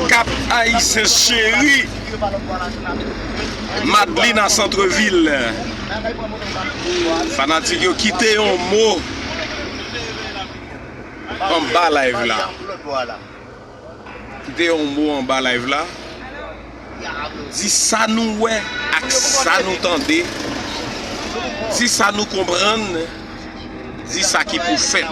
Cap Haïtien chéri, Madeleine à centre-ville. Fanatique yo quitté un mot en bas live là. Quitté un mot en bas live là. Si ça nous ouais, ça nous tendait. Si ça nous comprend, si ça qui pour fait.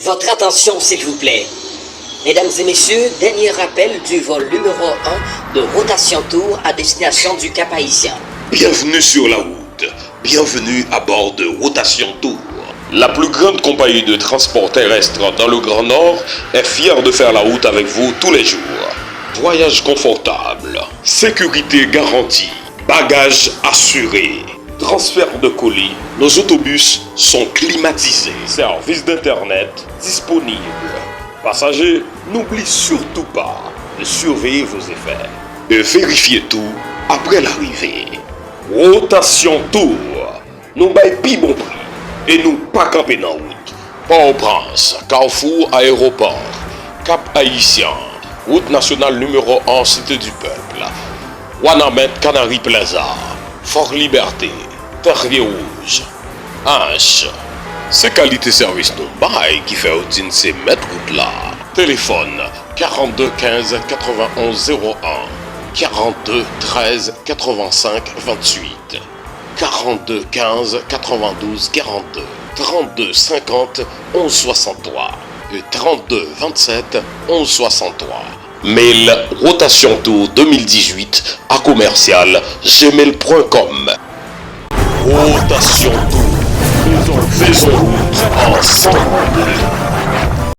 Votre attention, s'il vous plaît. Mesdames et messieurs, dernier rappel du vol numéro 1 de Rotation Tour à destination du Cap-Haïtien. Bienvenue sur la route. Bienvenue à bord de Rotation Tour. La plus grande compagnie de transport terrestre dans le Grand Nord est fière de faire la route avec vous tous les jours. Voyage confortable, sécurité garantie, bagages assurés, transfert de colis, nos autobus sont climatisés, service d'internet disponible. Passagers, n'oubliez surtout pas de surveiller vos effets et vérifiez tout après l'arrivée. Rotation Tour, nous baillons pi bon prix et nous pas camper dans route. Port-au-Prince, Carrefour Aéroport, Cap Haïtien, route nationale numéro 1 Cité du Peuple, Wanamet Canary Plaza, Fort Liberté, Terrier Rouge, H. C'est qualité service nous bail qui fait routine ces mètres route là. Téléphone 42 15 91 01, 42 13 85 28, 42 15 92 42, 32 50 11 63 et 32 27 11 63. Mail rotation tour 2018 à commercial gmail.com. Rotation tour. Faisons route ensemble.